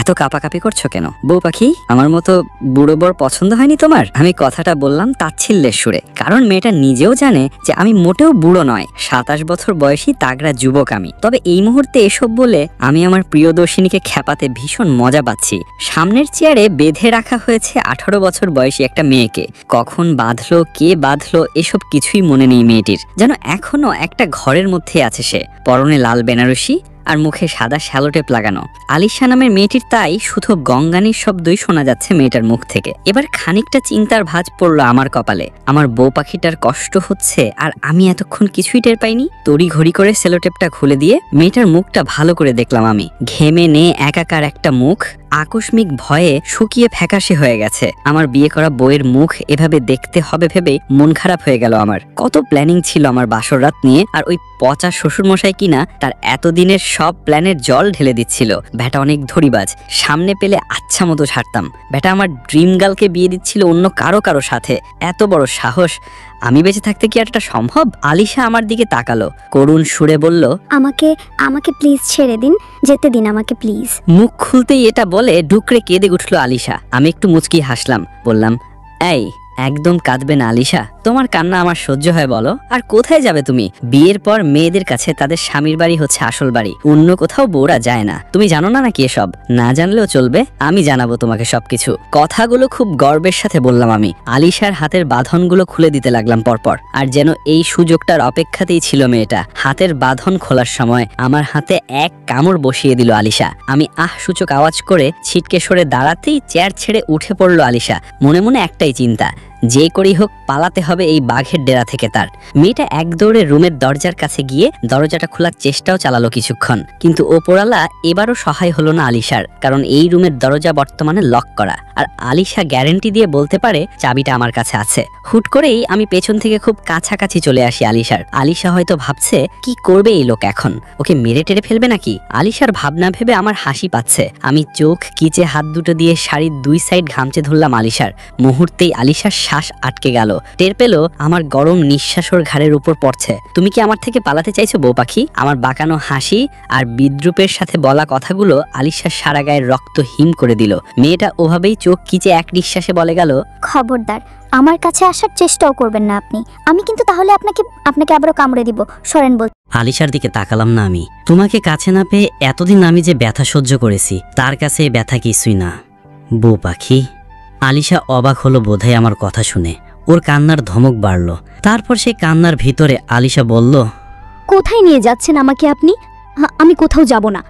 এত কাঁপাকাঁপি করছো কেন? বউ পাখি, আমার মতো বুড়ো বর পছন্দ হয়নি তোমার? আমি কথাটা বললাম তাচ্ছিল্যের সুরে, কারণ মেয়েটা নিজেও জানে যে আমি মোটেও বুড়ো নয়, 27 বছর বয়সী তাগড়া যুবক আমি। তবে এই মুহূর্তে এসব বলে আমি আমার প্রিয়দর্শিনীকে খেপাতে ভীষণ মজা পাচ্ছি। সামনের চেয়ারে বেঁধে রাখা হয়েছে 18 বছর বয়সী একটা মেয়েকে। কখন বাঁধলো, কে বাঁধলো, এসব কিছুই মনে নেই মেয়েটির। যেন এখনো একটা ঘরের মধ্যে আছে সে। পরনে লাল বেনারসি আর মুখে সাদা শ্যালোটেপ লাগানো। আলিশা নামের মেয়েটির তাই শুধু গঙ্গানির শব্দই শোনা যাচ্ছে মেয়েটার মুখ থেকে। এবার খানিকটা চিন্তার ভাঁজ পড়লো আমার কপালে। আমার বউ পাখিটার কষ্ট হচ্ছে আর আমি এতক্ষণ কিছুই টের পাইনি। তড়ি ঘড়ি করে সেলোটেপটা খুলে দিয়ে মেয়েটার মুখটা ভালো করে দেখলাম আমি। ঘেমে নে একাকার একটা মুখ, আকস্মিক ভয়ে শুকিয়ে ফ্যাকাশে হয়ে গেছে। আমার বিয়ে করা বউয়ের মুখ এভাবে দেখতে হবে ভেবে মন খারাপ হয়ে গেল আমার। কত প্ল্যানিং ছিল আমার বাসর রাত নিয়ে, আর ওই পচা শ্বশুরমশাই কিনা তার এতদিনের সব প্ল্যানের জল ঢেলে দিচ্ছিল। ব্যাটা অনেক ধরিবাজ, সামনে পেলে আচ্ছা মতো ছাড়তাম। ব্যাটা আমার ড্রিম গার্লকে বিয়ে দিচ্ছিল অন্য কারো সাথে। এত বড় সাহস! আমি বেঁচে থাকতে কি একটা সম্ভব? আলিশা আমার দিকে তাকালো, করুণ সুরে বলল, আমাকে আমাকে প্লিজ ছেড়ে দিন, যেতে দিন আমাকে প্লিজ। মুখ খুলতেই এটা বলে ডুকরে কেঁদে উঠলো আলিশা। আমি একটু মুচকি হাসলাম, বললাম, এই একদম কাঁদবে না আলিশা, তোমার কান্না আমার সহ্য হয় বলো? আর কোথায় যাবে তুমি? বিয়ের পর মেয়েদের কাছে তাদের স্বামীর বাড়ি হচ্ছে আসল বাড়ি, অন্য কোথাও বউরা যায় না। তুমি জানো না নাকি এসব? না জানলেও চলবে, আমি জানাবো তোমাকে সবকিছু। কথাগুলো খুব গর্বের সাথে বললাম আমি। আলিশার হাতের বাঁধনগুলো খুলে দিতে লাগলাম পরপর। আর যেন এই সুযোগটার অপেক্ষাতেই ছিল মেয়েটা। হাতের বাঁধন খোলার সময় আমার হাতে এক কামড় বসিয়ে দিল আলিশা। আমি আহ সূচক আওয়াজ করে ছিটকে সরে দাঁড়াতেই চেয়ার ছেড়ে উঠে পড়লো আলিশা। মনে মনে একটাই চিন্তা, যে করেই হোক পালাতে হবে এই বাঘের ডেরা থেকে তার। মেয়েটা এক দৌড়ে রুমের দরজার কাছে গিয়ে দরজাটা খোলার চেষ্টাও চালালো কিছুক্ষণ, কিন্তু ওপরালা এবারও সহায় হলো না আলিশার, কারণ এই রুমের দরজা বর্তমানে লক করা। আর আলিশা গ্যারেন্টি দিয়ে বলতে পারে চাবিটা আমার কাছে আছে। হুট করেই আমি পেছন থেকে খুব কাছাকাছি চলে আসি আলিশার। আলিশা হয়তো ভাবছে কি করবে এই লোক এখন, ওকে মেরে টেরে ফেলবে নাকি? আলিশার ভাবনা ভেবে আমার হাসি পাচ্ছে। আমি চোখ কিচে হাত দুটো দিয়ে শাড়ির দুই সাইড ঘামচে ধরলাম আলিশার। মুহূর্তেই আলিশার শ্বাস আটকে গেল। টের পেল আমার গরম নিঃশ্বাস ওর ঘাড়ের উপর পড়ছে। তুমি কি আমার থেকে পালাতে চাইছো বউ পাখি? আমার বাঁকানো হাসি আর বিদ্রুপের সাথে বলা কথাগুলো আলিশার সারা গায়ের রক্ত হিম করে দিল। মেয়েটা ওভাবেই চোখ কিচে এক নিঃশ্বাসে বলে গেল, খবরদার আমার কাছে আসার চেষ্টাও করবেন না আপনি, আমি কিন্তু তাহলে আপনাকে আবারও কামড়ে দিব, সরেন বল। আলিশার দিকে তাকালাম না আমি। তোমাকে কাছে না পেয়ে এতদিন আমি যে ব্যথা সহ্য করেছি, তার কাছে এই ব্যথা কিছুই না বউ পাখি। আলিশা অবাক হলো বোধহয় আমার কথা শুনে। ওর কান্নার ধমক বাড়ল। তারপর সেই কান্নার ভিতরে আলিশা বলল, কোথায় নিয়ে যাচ্ছেন আমাকে আপনি? আমি কোথাও যাব না,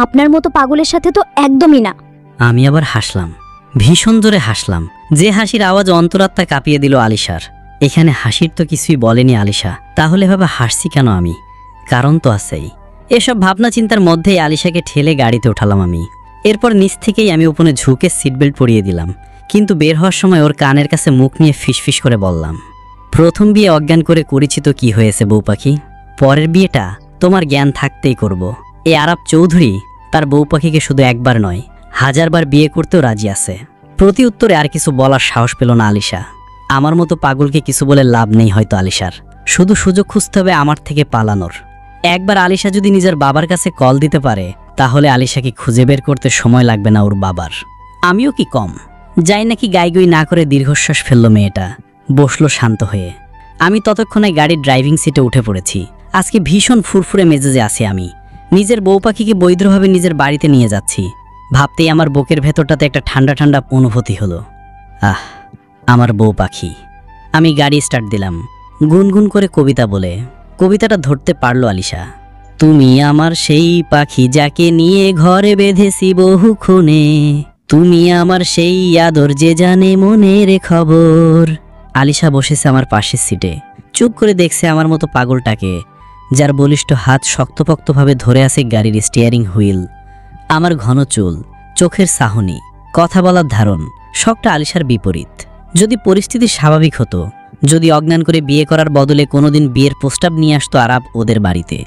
আপনার মতো পাগলের সাথে তো একদমই না। আমি আবার হাসলাম, ভীষণ জোরে হাসলাম, যে হাসির আওয়াজ অন্তরাত্মা কাঁপিয়ে দিল আলিশার। এখানে হাসির তো কিছুই বলেনি আলিশা, তাহলে ভাবে হাসছি কেন আমি? কারণ তো আছেই। এসব ভাবনা চিন্তার মধ্যেই আলিশাকে ঠেলে গাড়িতে উঠালাম আমি। এরপর নিচ থেকেই আমি উপরে ঝুঁকে সিট বেল্ট পরিয়ে দিলাম, কিন্তু বের হওয়ার সময় ওর কানের কাছে মুখ নিয়ে ফিসফিস করে বললাম, প্রথম বিয়ে অজ্ঞান করে করেছি তো কি হয়েছে বউ পাখি, পরের বিয়েটা তোমার জ্ঞান থাকতেই করব। এই আরাব চৌধুরী তার বউ পাখিকে শুধু একবার নয় 1000 বার বিয়ে করতেও রাজি আছে। প্রতি উত্তরে আর কিছু বলার সাহস পেল না আলিশা। আমার মতো পাগলকে কিছু বলে লাভ নেই হয়তো আলিশার, শুধু সুযোগ খুঁজতে হবে আমার থেকে পালানোর। একবার আলিশা যদি নিজের বাবার কাছে কল দিতে পারে, তাহলে আলিশাকে খুঁজে বের করতে সময় লাগবে না ওর বাবার। আমিও কি কম? যাই নাকি গাইগুই না করে দীর্ঘশ্বাস ফেললো মেয়েটা, বসলো শান্ত হয়ে। আমি ততক্ষণে গাড়ির ড্রাইভিং সিটে উঠে পড়েছি। আজকে ভীষণ ফুরফুরে মেজাজে আছি আমি। নিজের বউ পাখিকে বৈধভাবে নিজের বাড়িতে নিয়ে যাচ্ছি। ভাবতেই আমার বুকের ভেতরটাতে একটা ঠান্ডা ঠান্ডা অনুভূতি হলো। আহ, আমার বউ পাখি। আমি গাড়ি স্টার্ট দিলাম, গুনগুন করে কবিতা বলে। কবিতাটা ধরতে পারলো আলিশা। তুমি আমার সেই পাখি যাকে নিয়ে ঘরে বেঁধেছি বহুক্ষণে, তুমি আমার সেই আদর যে জানে মনের খবর। আলিশা বসেছে আমার পাশের সিটে, চুপ করে দেখছে আমার মতো পাগলটাকে, যার বলিষ্ঠ হাত শক্তপোক্তভাবে ধরে আছে গাড়ির স্টিয়ারিং হুইল। আমার ঘন চুল, চোখের চাহনি, কথা বলার ধারণ সবটা আলিশার বিপরীত। যদি পরিস্থিতি স্বাভাবিক হতো, যদি অজ্ঞান করে বিয়ে করার বদলে কোনোদিন বিয়ের প্রস্তাব নিয়ে আসতো আরাব ওদের বাড়িতে,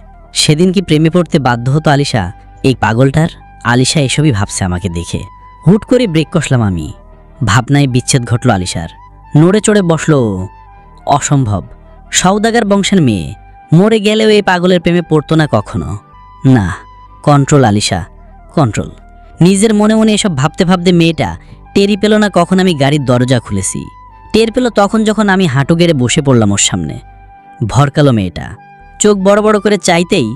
সেদিন কি প্রেমে পড়তে বাধ্য হতো আলিশা এই পাগলটার? আলিশা এসবই ভাবছে আমাকে দেখে। হুট করে ব্রেক কষলাম আমি। ভাবনায় বিচ্ছেদ ঘটল আলিশার। নড়ে চড়ে বসলো। অসম্ভব, সওদাগার বংশের মেয়ে, মরে গেলেও এই পাগলের প্রেমে পড়তো না কখনো। না, কন্ট্রোল আলিশা, কন্ট্রোল। নিজের মনে মনে এসব ভাবতে ভাবতে মেয়েটা টেরই পেল না কখন আমি গাড়ির দরজা খুলেছি। টের পেল তখন যখন আমি হাঁটু গেড়ে বসে পড়লাম ওর সামনে। ভরকালো মেয়েটা, চোখ বড় বড় করে চাইতেই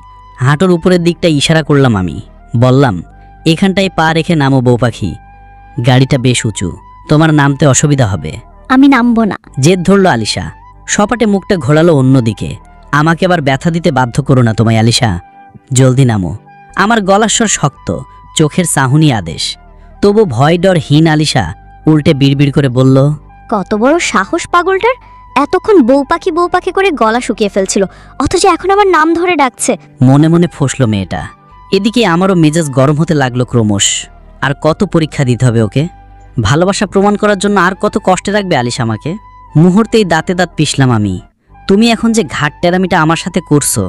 হাঁটুর উপরের দিকটা ইশারা করলাম আমি। বললাম, এখানটায় পা রেখে নামো বউ পাখি, গাড়িটা বেশ উঁচু, তোমার নামতে অসুবিধা হবে। আমি নামবো না। জেদ ধরল আলিশা, সপাটে মুখটা ঘোরালো অন্যদিকে। আমাকে আবার ব্যথা দিতে বাধ্য করো না তোমায় আলিশা, জলদি নামো। আমার গলার স্বর শক্ত, চোখের চাহনি আদেশ। তবু ভয় ডরহীন আলিশা উল্টে বিড়বিড় করে বলল, কত বড় সাহস পাগলটার! এতক্ষণ বউ পাখি করে গলা শুকিয়ে ফেলছিল, অথচ এখন আমার নাম ধরে ডাকছে। মনে মনে ফসল মেয়েটা। এদিকে আমারও মেজাজ গরম হতে লাগলো ক্রমশ। আর কত পরীক্ষা দিতে হবে ওকে? ভালোবাসা প্রমাণ করার জন্য আর কত কষ্টে রাখবে আলিশা আমাকে? মুহূর্তেই দাঁতে দাঁত পিষলাম আমি। তুমি এখন যে ঘাট টেরামিটা আমার সাথে করছো,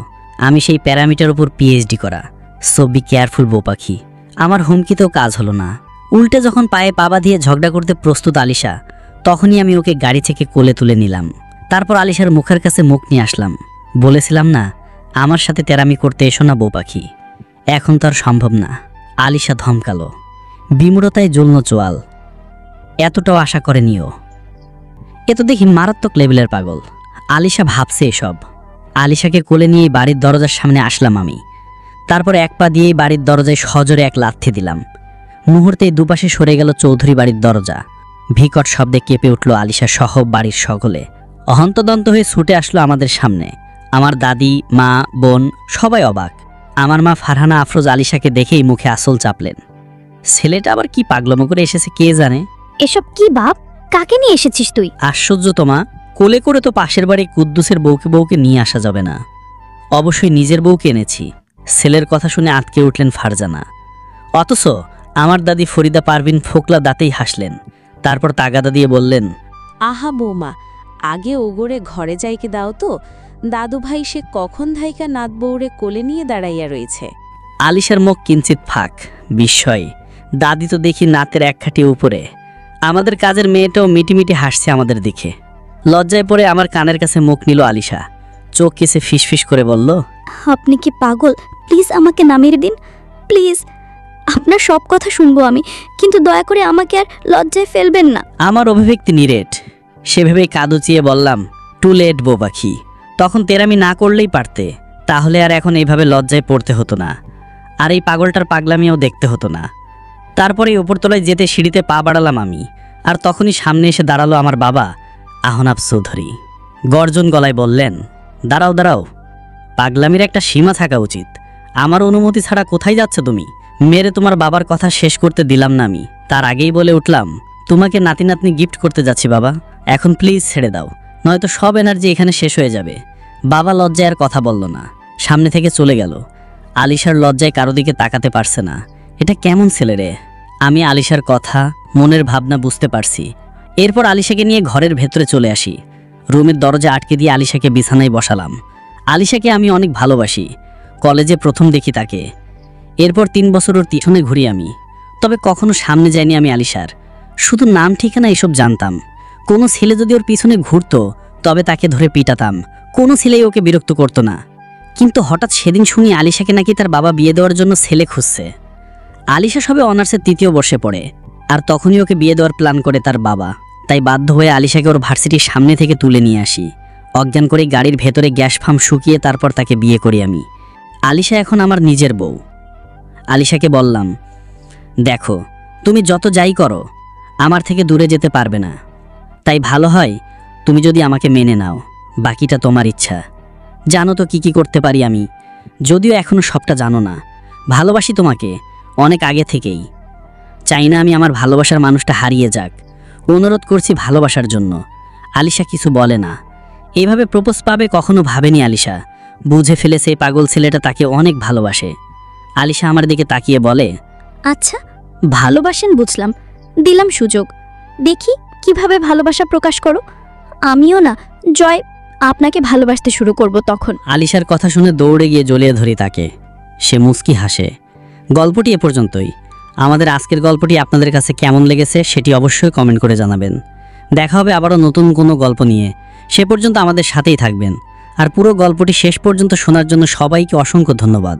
আমি সেই প্যারামিটার উপর পিএইচডি করা। সো বি কেয়ারফুল বউ পাখি। আমার হুমকিতেও কাজ হলো না। উল্টে যখন পায়ে পাবা দিয়ে ঝগড়া করতে প্রস্তুত আলিশা, তখনই আমি ওকে গাড়ি থেকে কোলে তুলে নিলাম। তারপর আলিশার মুখের কাছে মুখ নিয়ে আসলাম। বলেছিলাম না, আমার সাথে তেরামি করতে এসো না বউ পাখি, এখন তো আর সম্ভব না। আলিশা ধমকালো, বিমূঢ়তায় জ্বলল চোয়াল। এতটাও আশা করেনিও। এ তো দেখি মারাত্মক লেভেলের পাগল। আলিশা ভাবছে এসব। আলিশাকে কোলে নিয়ে বাড়ির দরজার সামনে আসলাম আমি। তারপর এক পা দিয়েই বাড়ির দরজায় সজোরে এক লাথি দিলাম। মুহূর্তেই দুপাশে সরে গেল চৌধুরী বাড়ির দরজা। বিকট শব্দে কেঁপে উঠল আলিশা সহ বাড়ির সকলে। অহন্তদন্ত হয়ে ছুটে আসলো আমাদের সামনে। আমার দাদি, মা, বোন সবাই অবাক। আমার মা ফারহানা আফরোজ আলিশাকে দেখেই মুখে আসল চাপলেন। ছেলেটা আবার কি পাগলামো করে এসেছে কে জানে। এসব কি বাপ? কাকে নিয়ে এসেছিস তুই? আশ্চর্য তোমা, কোলে করে তো পাশের বাড়ি কুদ্দুসের বউকে নিয়ে আসা যাবে না। অবশ্যই নিজের বউকে এনেছি। ছেলের কথা শুনে আটকে উঠলেন ফারজানা। অথচ আমার দাদি ফরিদা পারভিন ফোকলা দাঁতেই হাসলেন। তারপর তাগাদা দিয়ে বললেন, আহা বৌমা, আগে ওগরে ঘরে যাইকে দাও তো, দাদু ভাই সে কখন ধাইকা নাত বউরে কোলে নিয়ে দাঁড়াইয়া রয়েছে। আলিশার মুখ কিঞ্চিত ফাঁক, বিস্ময়। দাদি তো দেখি নাতের এক খাটি উপরে। আমাদের কাজের মেয়েটাও মিটিমিটি হাসছে আমাদের দিকে। লজ্জায় পড়ে আমার কানের কাছে মুখ নিল আলিশা। চোখ কেসে ফিসফিস করে বলল, আপনি কি পাগল? প্লিজ আমাকে নামিয়ে দিন, প্লিজ। আপনার সব কথা শুনবো আমি, কিন্তু দয়া করে আমাকে আর লজ্জায় ফেলবেন না। আমার অভিব্যক্তি নিরেট। সেভাবেই কাদুচিয়ে বললাম, টু লেট বউ পাখি, তখন তেরামি না করলেই পারতে। তাহলে আর এখন এইভাবে লজ্জায় পড়তে হতো না, আর এই পাগলটার পাগলামিও দেখতে হতো না। তারপরে উপরতলায় যেতে সিঁড়িতে পা বাড়ালাম আমি। আর তখনই সামনে এসে দাঁড়ালো আমার বাবা আহনাব চৌধুরী। গর্জন গলায় বললেন, দাঁড়াও দাঁড়াও, পাগলামির একটা সীমা থাকা উচিত। আমার অনুমতি ছাড়া কোথায় যাচ্ছ তুমি? মেরে তোমার বাবার কথা শেষ করতে দিলাম না আমি। তার আগেই বলে উঠলাম, তোমাকে নাতি নাতনি গিফট করতে যাচ্ছি বাবা, এখন প্লিজ ছেড়ে দাও, নয়তো সব এনার্জি এখানে শেষ হয়ে যাবে। বাবা লজ্জায় আর কথা বলল না, সামনে থেকে চলে গেল। আলিশার লজ্জায় কারো দিকে তাকাতে পারছে না। এটা কেমন ছেলে রে? আমি আলিশার কথা, মনের ভাবনা বুঝতে পারছি। এরপর আলিশাকে নিয়ে ঘরের ভেতরে চলে আসি। রুমের দরজা আটকে দিয়ে আলিশাকে বিছানায় বসালাম। আলিশাকে আমি অনেক ভালোবাসি। কলেজে প্রথম দেখি তাকে। এরপর 3 বছর ওর পিছনে ঘুরি আমি। তবে কখনো সামনে যাইনি আমি আলিশার। শুধু নাম ঠিকানা এসব জানতাম। কোনো ছেলে যদি ওর পিছনে ঘুরতো তবে তাকে ধরে পিটাতাম। কোনো ছেলেই ওকে বিরক্ত করতো না। কিন্তু হঠাৎ সেদিন শুনি আলিশাকে নাকি তার বাবা বিয়ে দেওয়ার জন্য ছেলে খুঁজছে। আলিশা সবে অনার্সের 3য় বর্ষে পড়ে, আর তখনই ওকে বিয়ে দেওয়ার প্ল্যান করে তার বাবা। তাই বাধ্য হয়ে আলিশাকে ওর ভার্সিটির সামনে থেকে তুলে নিয়ে আসি। অজ্ঞান করে গাড়ির ভেতরে গ্যাস ফার্ম শুকিয়ে তারপর তাকে বিয়ে করি আমি। আলিশা এখন আমার নিজের বউ। আলিশাকে বললাম, দেখো, তুমি যত যাই করো আমার থেকে দূরে যেতে পারবে না। তাই ভালো হয় তুমি যদি আমাকে মেনে নাও, বাকিটা তোমার ইচ্ছা। জানো তো কি করতে পারি আমি, যদিও এখনো সবটা জানো না। ভালোবাসি তোমাকে অনেক আগে থেকেই। চাই না আমি আমার ভালোবাসার মানুষটা হারিয়ে যাক। অনুরোধ করছি ভালোবাসার জন্য। আলিশা কিছু বলে না। এইভাবে প্রপোজ পাবে কখনো ভাবেনি আলিশা। বুঝে ফেলেছে এই পাগল ছেলেটা তাকে অনেক ভালোবাসে। আলিশা আমার দিকে তাকিয়ে বলে, আচ্ছা, ভালোবাসেন বুঝলাম, দিলাম সুযোগ। দেখি কিভাবে ভালোবাসা প্রকাশ করো। আমিও না জয় আপনাকে ভালোবাসতে শুরু করব তখন। আলিশার কথা শুনে দৌড়ে গিয়ে জড়িয়ে ধরি তাকে। সে মুচকি হাসে। গল্পটি এ পর্যন্তই। আমাদের আজকের গল্পটি আপনাদের কাছে কেমন লেগেছে সেটি অবশ্যই কমেন্ট করে জানাবেন। দেখা হবে আবারও নতুন কোনো গল্প নিয়ে। সে পর্যন্ত আমাদের সাথেই থাকবেন। আর পুরো গল্পটি শেষ পর্যন্ত শোনার জন্য সবাইকে অসংখ্য ধন্যবাদ।